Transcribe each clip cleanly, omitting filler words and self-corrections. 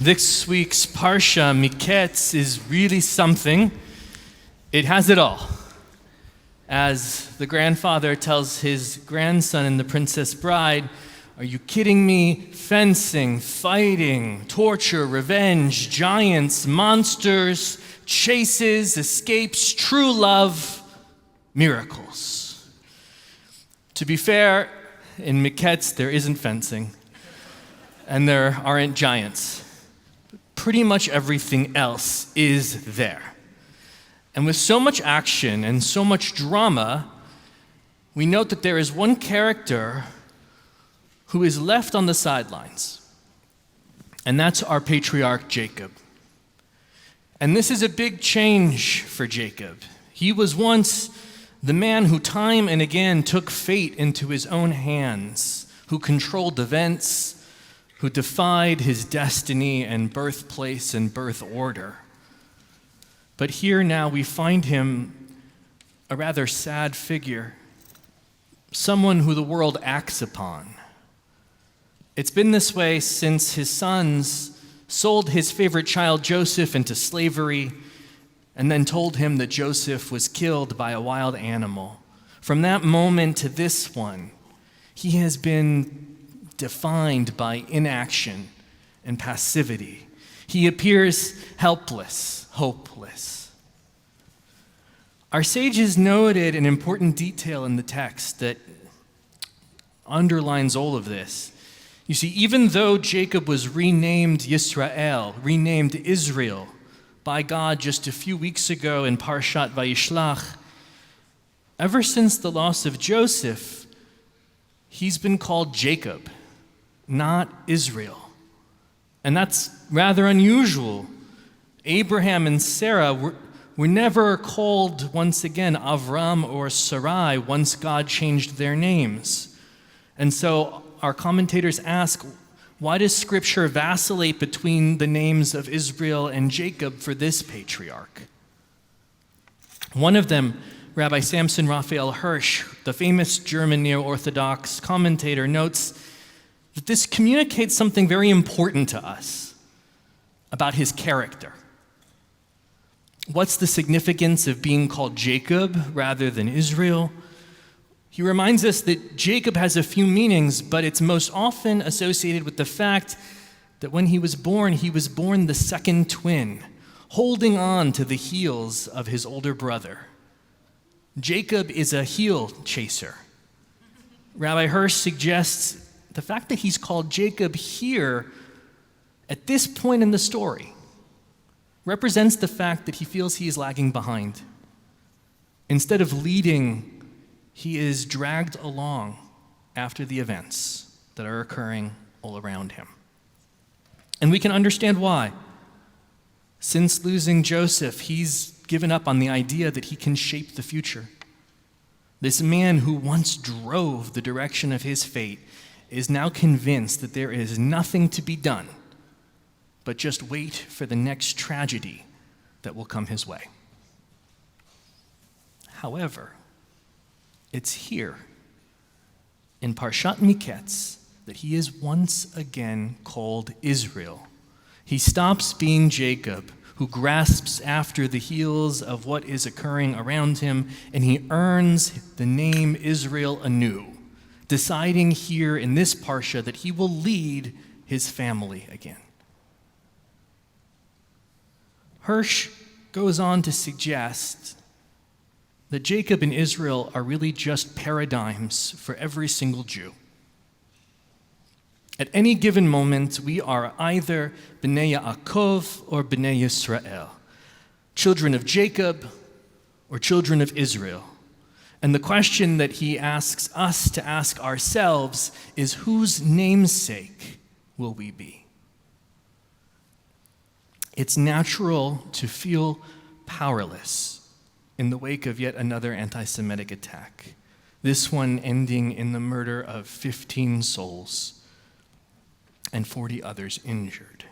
This week's Parsha, Miketz, is really something. It has it all. As the grandfather tells his grandson in The Princess Bride, "Are you kidding me? Fencing, fighting, torture, revenge, giants, monsters, chases, escapes, true love, miracles." To be fair, in Miketz there isn't fencing, and there aren't giants. Pretty much everything else is there. And with so much action and so much drama, we note that there is one character who is left on the sidelines, and that's our patriarch Jacob. And this is a big change for Jacob. He was once the man who time and again took fate into his own hands, who controlled events, who defied his destiny and birthplace and birth order. But here now we find him a rather sad figure, someone who the world acts upon. It's been this way since his sons sold his favorite child Joseph into slavery and then told him that Joseph was killed by a wild animal. From that moment to this one, he has been defined by inaction and passivity. He appears helpless, hopeless. Our sages noted an important detail in the text that underlines all of this. You see, even though Jacob was renamed Yisrael, renamed Israel, by God just a few weeks ago in Parshat Vayishlach, ever since the loss of Joseph, he's been called Jacob, not Israel. And that's rather unusual. Abraham and Sarah were never called once again Avram or Sarai once God changed their names. And so our commentators ask, why does Scripture vacillate between the names of Israel and Jacob for this patriarch? One of them, Rabbi Samson Raphael Hirsch, the famous German neo-Orthodox commentator, notes that this communicates something very important to us about his character. What's the significance of being called Jacob rather than Israel? He reminds us that Jacob has a few meanings, but it's most often associated with the fact that when he was born the second twin, holding on to the heels of his older brother. Jacob is a heel chaser. Rabbi Hirsch suggests the fact that he's called Jacob here at this point in the story represents the fact that he feels he is lagging behind. Instead of leading, he is dragged along after the events that are occurring all around him. And we can understand why. Since losing Joseph, he's given up on the idea that he can shape the future. This man who once drove the direction of his fate is now convinced that there is nothing to be done but just wait for the next tragedy that will come his way. However, it's here in Parshat Miketz that he is once again called Israel. He stops being Jacob, who grasps after the heels of what is occurring around him, and he earns the name Israel anew, deciding here in this Parsha that he will lead his family again. Hirsch goes on to suggest that Jacob and Israel are really just paradigms for every single Jew. At any given moment, we are either Bnei Yaakov or Bnei Yisrael, children of Jacob or children of Israel. And the question that he asks us to ask ourselves is, whose namesake will we be? It's natural to feel powerless in the wake of yet another anti-Semitic attack, this one ending in the murder of 15 souls and 40 others injured.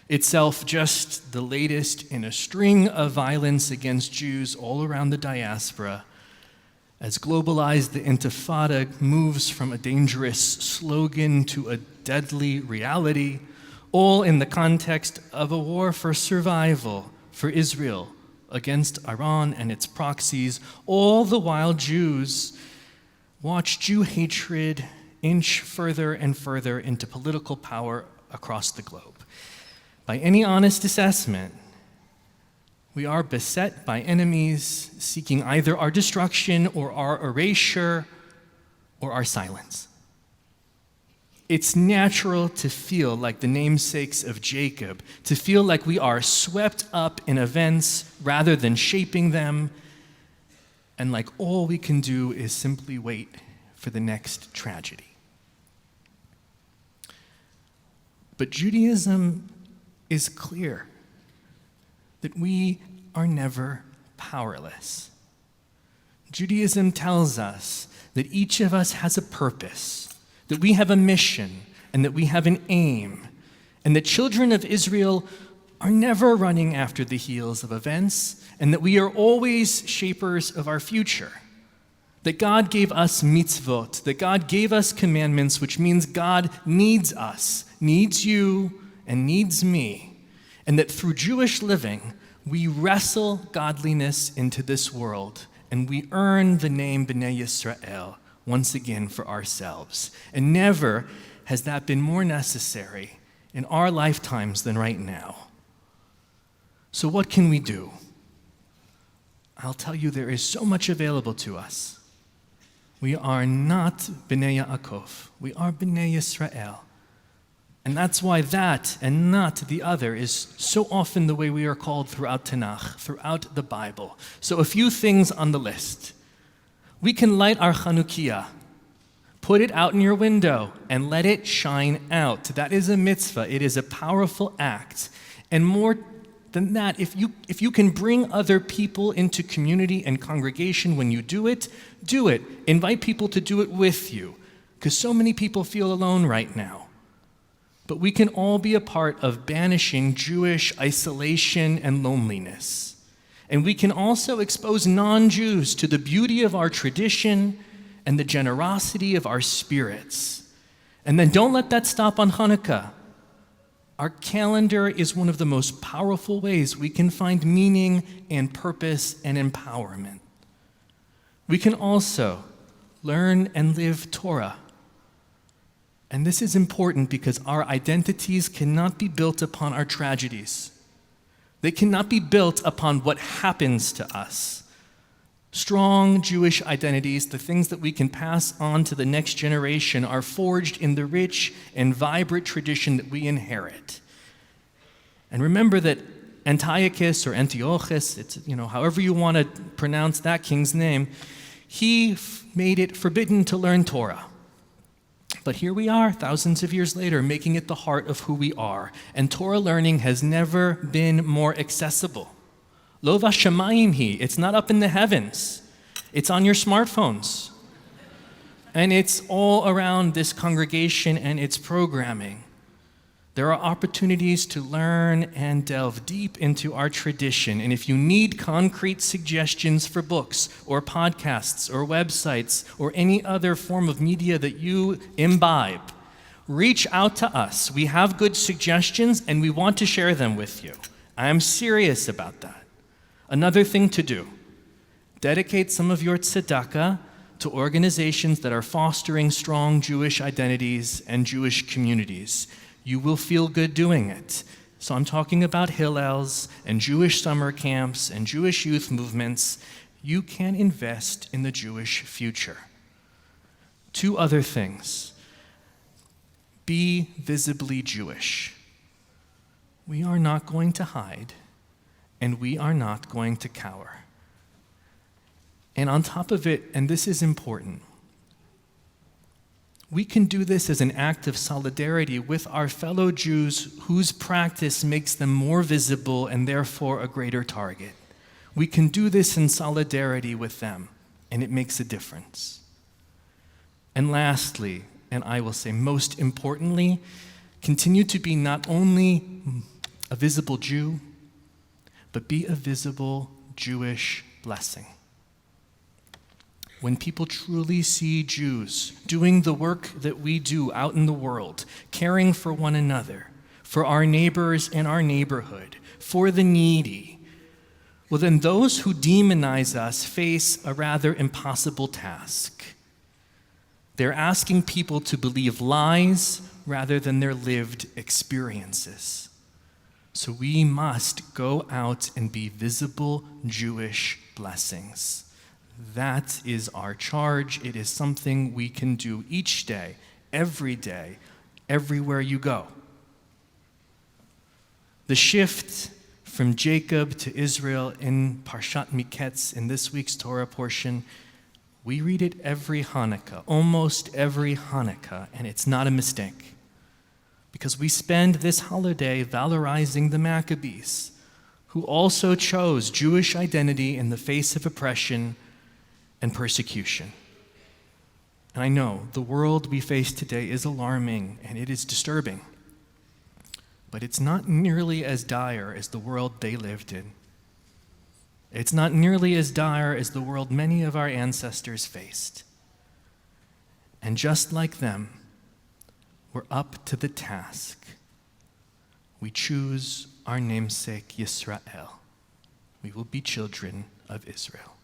Itself just the latest in a string of violence against Jews all around the diaspora, as globalized the Intifada moves from a dangerous slogan to a deadly reality, all in the context of a war for survival for Israel against Iran and its proxies, all the while Jews watch Jew hatred inch further and further into political power across the globe. By any honest assessment, we are beset by enemies seeking either our destruction or our erasure or our silence. It's natural to feel like the namesakes of Jacob, to feel like we are swept up in events rather than shaping them, and like all we can do is simply wait for the next tragedy. But Judaism is clear that we are never powerless. Judaism tells us that each of us has a purpose, that we have a mission, and that we have an aim, and that children of Israel are never running after the heels of events, and that we are always shapers of our future. That God gave us mitzvot, that God gave us commandments, which means God needs us, needs you, and needs me, and that through Jewish living, we wrestle godliness into this world, and we earn the name B'nai Yisrael once again for ourselves. And never has that been more necessary in our lifetimes than right now. So what can we do? I'll tell you, there is so much available to us. We are not B'nai Yaakov. We are B'nai Yisrael. And that's why that and not the other is so often the way we are called throughout Tanakh, throughout the Bible. So a few things on the list. We can light our Chanukiah, put it out in your window, and let it shine out. That is a mitzvah. It is a powerful act. And more than that, if you can bring other people into community and congregation when you do it, do it. Invite people to do it with you, because so many people feel alone right now. But we can all be a part of banishing Jewish isolation and loneliness. And we can also expose non-Jews to the beauty of our tradition and the generosity of our spirits. And then don't let that stop on Hanukkah. Our calendar is one of the most powerful ways we can find meaning and purpose and empowerment. We can also learn and live Torah. And this is important because our identities cannot be built upon our tragedies. They cannot be built upon what happens to us. Strong Jewish identities, the things that we can pass on to the next generation, are forged in the rich and vibrant tradition that we inherit. And remember that Antiochus or Antiochus, it's, however you want to pronounce that king's name, he made it forbidden to learn Torah. But here we are, thousands of years later, making it the heart of who we are. And Torah learning has never been more accessible. Lo vashamayim hi, it's not up in the heavens. It's on your smartphones. And it's all around this congregation and its programming. There are opportunities to learn and delve deep into our tradition. And if you need concrete suggestions for books or podcasts or websites or any other form of media that you imbibe, reach out to us. We have good suggestions and we want to share them with you. I am serious about that. Another thing to do, dedicate some of your tzedakah to organizations that are fostering strong Jewish identities and Jewish communities. You will feel good doing it. So I'm talking about Hillels and Jewish summer camps and Jewish youth movements. You can invest in the Jewish future. Two other things. Be visibly Jewish. We are not going to hide, and we are not going to cower. And on top of it, and this is important, we can do this as an act of solidarity with our fellow Jews whose practice makes them more visible and therefore a greater target. We can do this in solidarity with them, and it makes a difference. And lastly, and I will say most importantly, continue to be not only a visible Jew, but be a visible Jewish blessing. When people truly see Jews doing the work that we do out in the world, caring for one another, for our neighbors and our neighborhood, for the needy, well, then those who demonize us face a rather impossible task. They're asking people to believe lies rather than their lived experiences. So we must go out and be visible Jewish blessings. That is our charge. It is something we can do each day, everywhere you go. The shift from Jacob to Israel in Parshat Miketz, in this week's Torah portion, we read it every Hanukkah, almost every Hanukkah, and it's not a mistake. Because we spend this holiday valorizing the Maccabees, who also chose Jewish identity in the face of oppression and persecution. And I know the world we face today is alarming and it is disturbing, but it's not nearly as dire as the world they lived in. It's not nearly as dire as the world many of our ancestors faced. And just like them, we're up to the task. We choose our namesake Yisrael. We will be children of Israel.